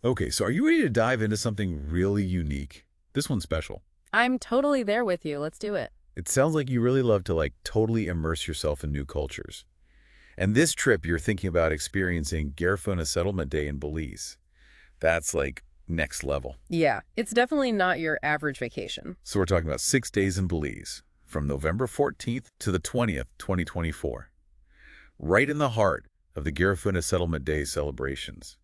Okay, so are you ready to dive into something really unique? This one's special. I'm totally there with you. Let's do it. It sounds like you really love to totally immerse yourself in new cultures. And this trip, you're thinking about experiencing Garifuna Settlement Day in Belize. That's like next level. Yeah, it's definitely not your average vacation. So we're talking about 6 days in Belize, from November 14th to the 20th, 2024. Right in the heart of the Garifuna Settlement Day celebrations.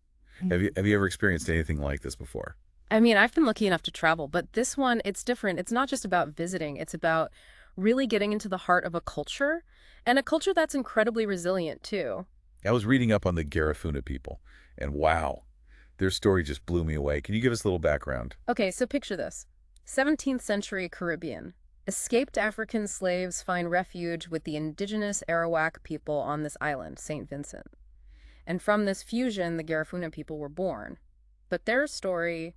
Have you ever experienced anything like this before? I mean, I've been lucky enough to travel, but this one, it's different. It's not just about visiting, it's about really getting into the heart of a culture, and a culture that's incredibly resilient, too. I was reading up on the Garifuna people, and wow, their story just blew me away. Can you give us a little background? Okay, so picture this 17th century Caribbean. Escaped African slaves find refuge with the indigenous Arawak people on this island, St. Vincent. And from this fusion, the Garifuna people were born. But their story,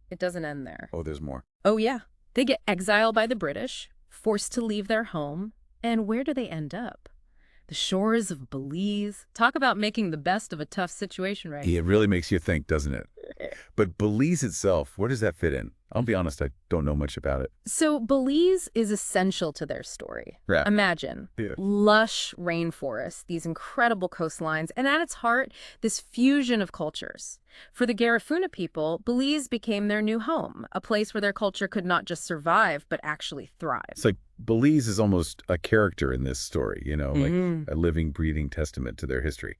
it doesn't end there. Oh, there's more. Oh, yeah. They get exiled by the British, forced to leave their home, and where do they end up? The shores of Belize. Talk about making the best of a tough situation, right? It really makes you think, doesn't it? But Belize itself, where does that fit in? I'll be honest, I don't know much about it. So Belize is essential to their story. Yeah. Imagine Yeah. lush rainforests, these incredible coastlines, and at its heart, this fusion of cultures. For the Garifuna people, Belize became their new home, a place where their culture could not just survive, but actually It's thrive. like Belize is almost a character in this story, like Hmm. a living, breathing testament to their history.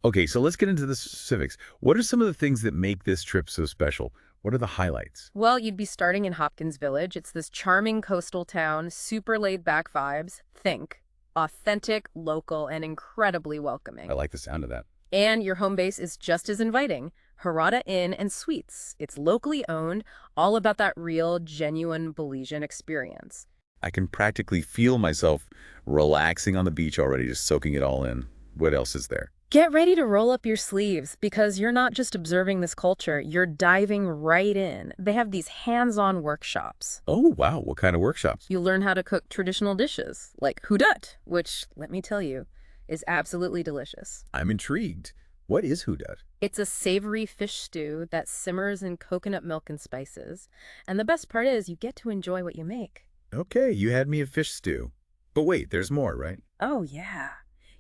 Okay, so let's get into the specifics. What are some of the things that make this trip so special? What are the highlights? Well, you'd be starting in Hopkins Village. It's this charming coastal town, super laid-back vibes. Think authentic, local, and incredibly I welcoming. like the sound of that. And your home base is just as inviting. Harada Inn and Suites. It's locally owned, all about that real, genuine Belizean experience. I can practically feel myself relaxing on the beach already, just soaking it all in. What else is there? Get ready to roll up your sleeves because you're not just observing this culture, you're diving right in. They have these hands-on workshops. Oh, wow. What kind of workshops? You'll learn how to cook traditional dishes, like hudut, which, let me tell you, is absolutely delicious. I'm intrigued. What is Houdat? It's a savory fish stew that simmers in coconut milk and spices. And the best part is you get to enjoy what you make. Okay, you had me at fish stew. But wait, there's more, right? Oh, yeah.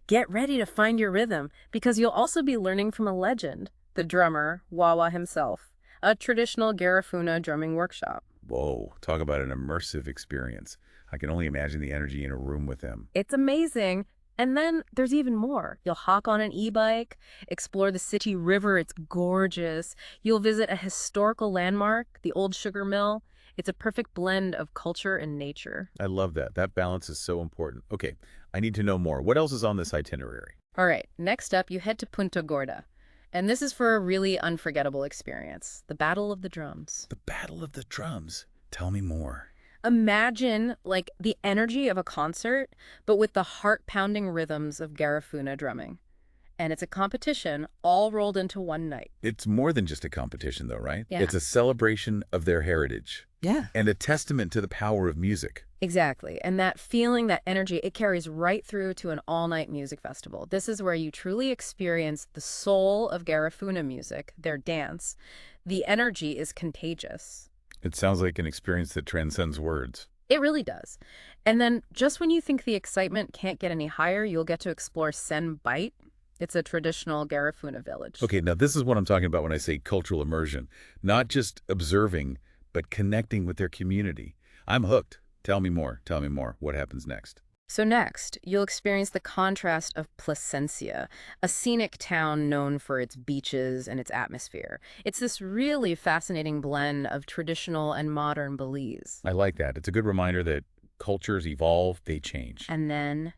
Get ready to find your rhythm because you'll also be learning from a legend, the drummer, Wawa himself, a traditional Garifuna drumming workshop. Whoa, talk about an immersive experience. I can only imagine the energy in a room with him. It's amazing. And then there's even more. You'll hop on an e-bike, explore the city river. It's gorgeous. You'll visit a historical landmark, the old sugar mill. It's a perfect blend of culture and nature. I love that. That balance is so important. Okay, I need to know more. What else is on this itinerary? All right, next up, you head to Punta Gorda. And this is for a really unforgettable experience, the Battle of the Drums. The Battle of the Drums. Tell me more. Imagine like the energy of a concert, but with the heart-pounding rhythms of Garifuna drumming. And it's a competition all rolled into one night. It's more than just a competition, though, right? Yeah. It's a celebration of their heritage Yeah. and a testament to the power of music. Exactly. And that feeling, that energy, it carries right through to an all-night music festival. This is where you truly experience the soul of Garifuna music, their dance. The energy is contagious. It sounds like an experience that transcends words. It really does. And then just when you think the excitement can't get any higher, you'll get to explore Sen Bight. It's a traditional Garifuna village. Okay, now this is what I'm talking about when I say cultural immersion. Not just observing, but connecting with their community. I'm hooked. Tell me more. Tell me more. What happens next? So next, you'll experience the contrast of Placencia, a scenic town known for its beaches and its atmosphere. It's this really fascinating blend of traditional and modern Belize. I like that. It's a good reminder that cultures evolve, they change. And then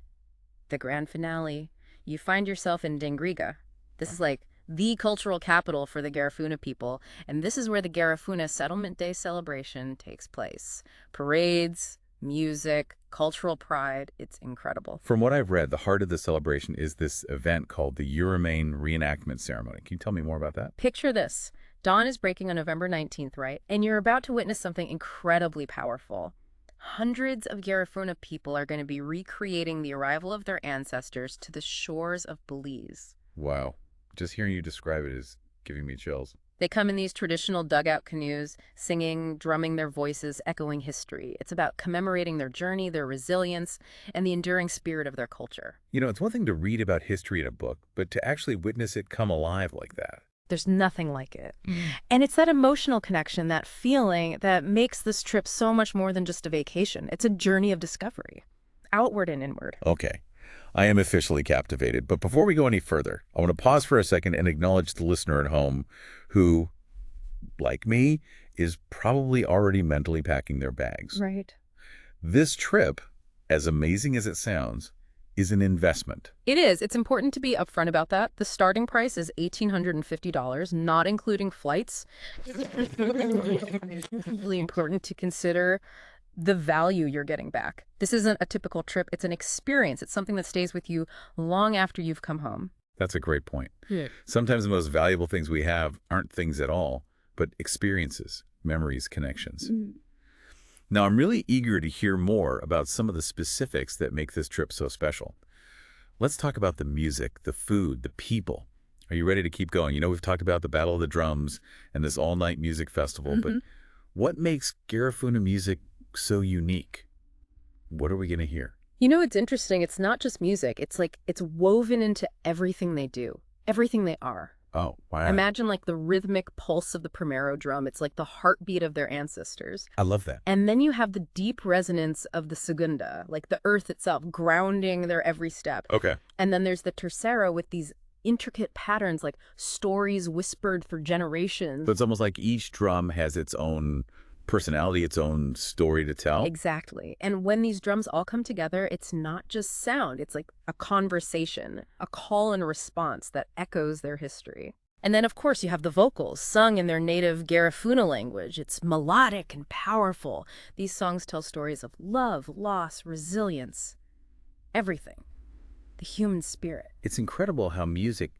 the grand finale, you find yourself in Dengriga. This is like the cultural capital for the Garifuna people, and this is where the Garifuna Settlement Day celebration takes place. Parades, music, cultural pride, it's incredible. From what I've read, the heart of the celebration is this event called the Yurumein reenactment ceremony. Can you tell me more about that? Picture this. Dawn is breaking on November 19th, right? And you're about to witness something incredibly powerful. Hundreds of Garifuna people are going to be recreating the arrival of their ancestors to the shores of Belize. Wow. Just hearing you describe it is giving me chills. They come in these traditional dugout canoes, singing, drumming their voices, echoing history. It's about commemorating their journey, their resilience, and the enduring spirit of their culture. It's one thing to read about history in a book, but to actually witness it come alive like that. There's nothing like it. And it's that emotional connection, that feeling that makes this trip so much more than just a vacation. It's a journey of discovery, outward and inward. Okay, I am officially captivated, but before we go any further, I want to pause for a second and acknowledge the listener at home who, like me, is probably already mentally packing their bags. Right. This trip, as amazing as it sounds, is an investment. It is. It's important to be upfront about that. The starting price is $1,850, not including flights. It's really important to consider the value you're getting back. This isn't a typical trip. It's an experience. It's something that stays with you long after you've come home. That's a great point. Yeah. Sometimes the most valuable things we have aren't things at all, but experiences, memories, connections. Now, I'm really eager to hear more about some of the specifics that make this trip so special. Let's talk about the music, the food, the people. Are you ready to keep going? We've talked about the Battle of the Drums and this all-night music festival, but what makes Garifuna music so unique? What are we going to hear? It's interesting. It's not just music. It's woven into everything they do, everything they are. Oh, wow. Imagine the rhythmic pulse of the primero drum. It's like the heartbeat of their ancestors. I love that. And then you have the deep resonance of the segunda, like the earth itself, grounding their every step. Okay. And then there's the tercero with these intricate patterns, like stories whispered for generations. So it's almost like each drum has its own personality, its own story to tell. Exactly. And when these drums all come together, it's not just sound. It's like a conversation, a call and response that echoes their history. And then, of course, you have the vocals, sung in their native Garifuna language. It's melodic and powerful. These songs tell stories of love, loss, resilience, everything. The human spirit. It's incredible how music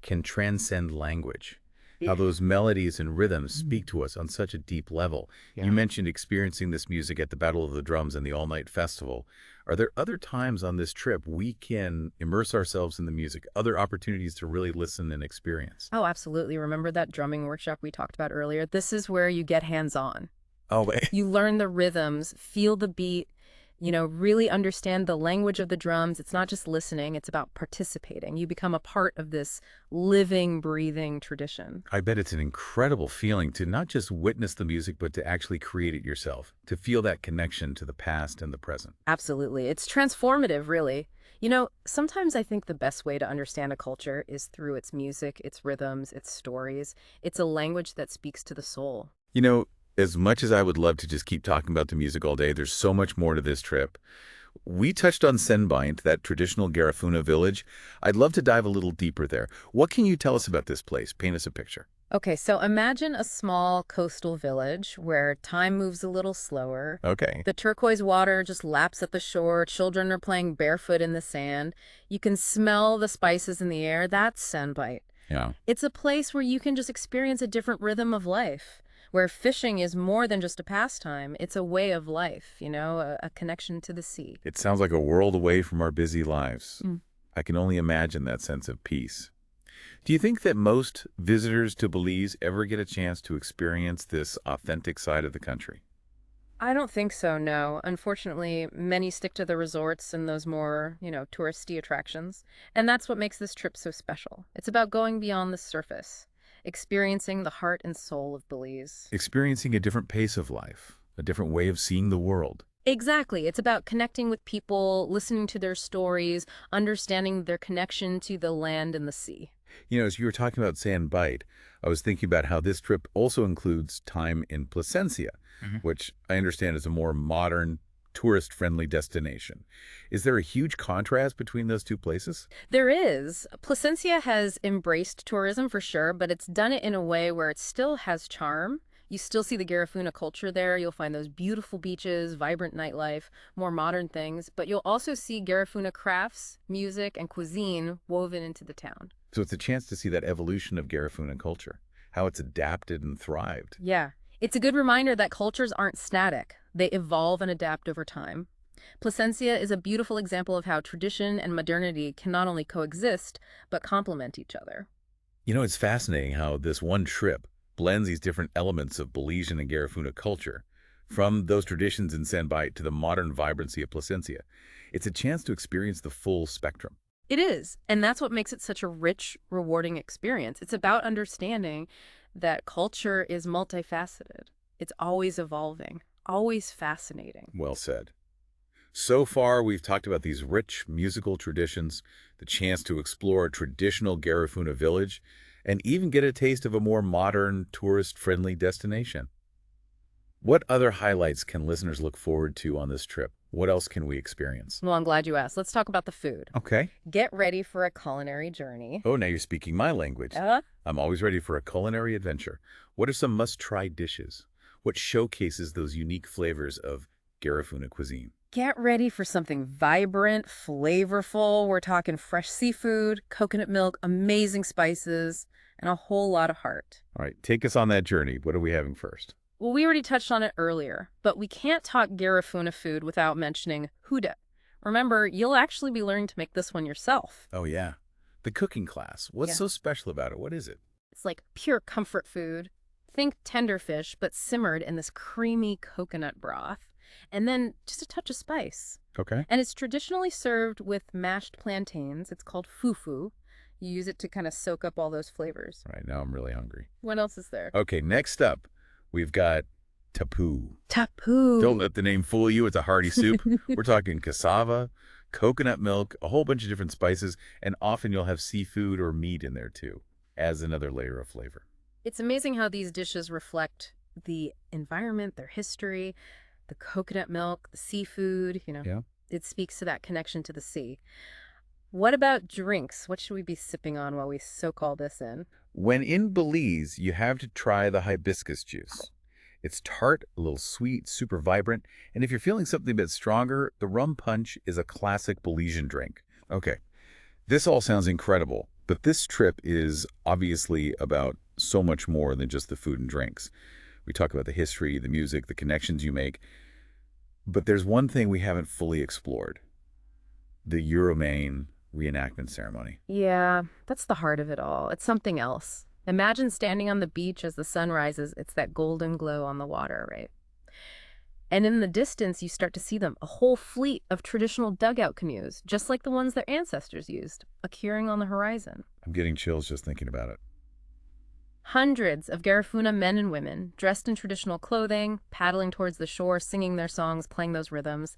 can transcend language. How those melodies and rhythms speak to us on such a deep level. Yeah. You mentioned experiencing this music at the Battle of the Drums and the all-night festival. Are there other times on this trip we can immerse ourselves in the music, other opportunities to really listen and experience? Oh, absolutely. Remember that drumming workshop we talked about earlier? This is where you get hands-on. Oh, wait. You learn the rhythms, feel the beat, really understand the language of the drums. It's not just listening, it's about participating. You become a part of this living, breathing tradition. I bet it's an incredible feeling to not just witness the music, but to actually create it yourself, to feel that connection to the past and the present. Absolutely. It's transformative, really. Sometimes I think the best way to understand a culture is through its music, its rhythms, its stories. It's a language that speaks to the soul. As much as I would love to just keep talking about the music all day, there's so much more to this trip. We touched on Senbaint, that traditional Garifuna village. I'd love to dive a little deeper there. What can you tell us about this place? Paint us a picture. Okay, so imagine a small coastal village where time moves a little slower. Okay. The turquoise water just laps at the shore. Children are playing barefoot in the sand. You can smell the spices in the air. That's Senbaint. Yeah. It's a place where you can just experience a different rhythm of life, where fishing is more than just a pastime. It's a way of life, a connection to the sea. It sounds like a world away from our busy lives. I can only imagine that sense of peace. Do you think that most visitors to Belize ever get a chance to experience this authentic side of the country? I don't think so, no. Unfortunately, many stick to the resorts and those more, touristy attractions. And that's what makes this trip so special. It's about going beyond the surface, experiencing the heart and soul of Belize. Experiencing a different pace of life, a different way of seeing the world. Exactly. It's about connecting with people, listening to their stories, understanding their connection to the land and the sea. As you were talking about Senbaint, I was thinking about how this trip also includes time in Placencia, which I understand is a more modern, tourist-friendly destination. Is there a huge contrast between those two places? There is. Placencia has embraced tourism for sure, but it's done it in a way where it still has charm. You still see the Garifuna culture there. You'll find those beautiful beaches, vibrant nightlife, more modern things, but you'll also see Garifuna crafts, music, and cuisine woven into the town. So it's a chance to see that evolution of Garifuna culture, how it's adapted and thrived. Yeah. It's a good reminder that cultures aren't static. They evolve and adapt over time. Placencia is a beautiful example of how tradition and modernity can not only coexist, but complement each other. It's fascinating how this one trip blends these different elements of Belizean and Garifuna culture, from those traditions in Sanbite to the modern vibrancy of Placencia. It's a chance to experience the full spectrum. It is, and that's what makes it such a rich, rewarding experience. It's about understanding that culture is multifaceted. It's always evolving, always fascinating. Well said. So far, we've talked about these rich musical traditions, the chance to explore a traditional Garifuna village, and even get a taste of a more modern, tourist-friendly destination. What other highlights can listeners look forward to on this trip? What else can we experience? Well, I'm glad you asked. Let's talk about the food. Okay. Get ready for a culinary journey. Oh, now you're speaking my language. I'm always ready for a culinary adventure. What are some must-try dishes? What showcases those unique flavors of Garifuna cuisine? Get ready for something vibrant, flavorful. We're talking fresh seafood, coconut milk, amazing spices, and a whole lot of heart. All right, take us on that journey. What are we having first? Well, we already touched on it earlier, but we can't talk Garifuna food without mentioning huda. Remember, you'll actually be learning to make this one yourself. Oh, yeah. The cooking class. What's so special about it? What is it? It's like pure comfort food. Think tender fish, but simmered in this creamy coconut broth. And then just a touch of spice. Okay. And it's traditionally served with mashed plantains. It's called fufu. You use it to kind of soak up all those flavors. All right, now I'm really hungry. What else is there? Okay, next up, we've got tapu. Tapu. Don't let the name fool you. It's a hearty soup. We're talking cassava, coconut milk, a whole bunch of different spices, and often you'll have seafood or meat in there too, as another layer of flavor. It's amazing how these dishes reflect the environment, their history, the coconut milk, the seafood, Yeah. It speaks to that connection to the sea. What about drinks? What should we be sipping on while we soak all this in? When in Belize, you have to try the hibiscus juice. It's tart, a little sweet, super vibrant, and if you're feeling something a bit stronger, the rum punch is a classic Belizean drink. Okay, this all sounds incredible, but this trip is obviously about so much more than just the food and drinks. We talk about the history, the music, the connections you make, but there's one thing we haven't fully explored: the Yurumein reenactment ceremony. Yeah, that's the heart of it all. It's something else. Imagine standing on the beach as the sun rises. It's that golden glow on the water, right? And in the distance, you start to see them, a whole fleet of traditional dugout canoes, just like the ones their ancestors used, appearing on the horizon. I'm getting chills just thinking about it. Hundreds of Garifuna men and women, dressed in traditional clothing, paddling towards the shore, singing their songs, playing those rhythms.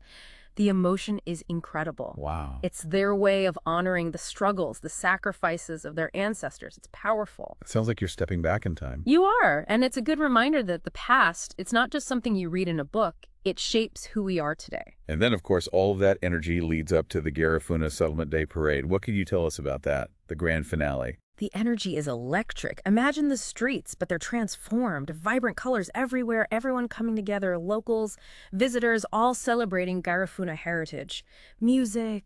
The emotion is incredible. Wow. It's their way of honoring the struggles, the sacrifices of their ancestors. It's powerful. It sounds like you're stepping back in time. You are, and it's a good reminder that the past, it's not just something you read in a book. It shapes who we are today. And then, of course, all of that energy leads up to the Garifuna Settlement Day Parade. What can you tell us about that, the grand finale? The energy is electric. Imagine the streets, but they're transformed. Vibrant colors everywhere, everyone coming together, locals, visitors, all celebrating Garifuna heritage. Music,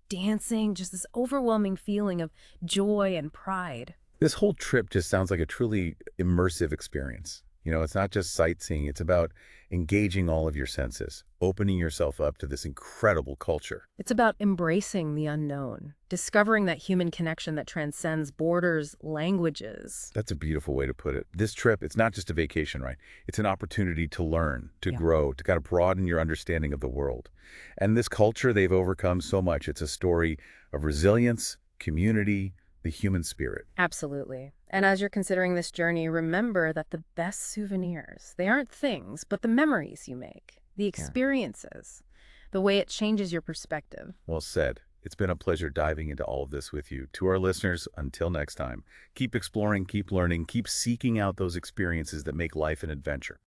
dancing, just this overwhelming feeling of joy and pride. This whole trip just sounds like a truly immersive experience. You know, it's not just sightseeing. It's about engaging all of your senses, opening yourself up to this incredible culture. It's about embracing the unknown, discovering that human connection that transcends borders, languages. That's a beautiful way to put it. This trip, it's not just a vacation, right? It's an opportunity to learn, to grow, to kind of broaden your understanding of the world. And this culture, they've overcome so much. It's a story of resilience, community, the human spirit. Absolutely. And as you're considering this journey, remember that the best souvenirs, they aren't things, but the memories you make, the experiences, the way it changes your perspective. Well said. It's been a pleasure diving into all of this with you. To our listeners, until next time, keep exploring, keep learning, keep seeking out those experiences that make life an adventure.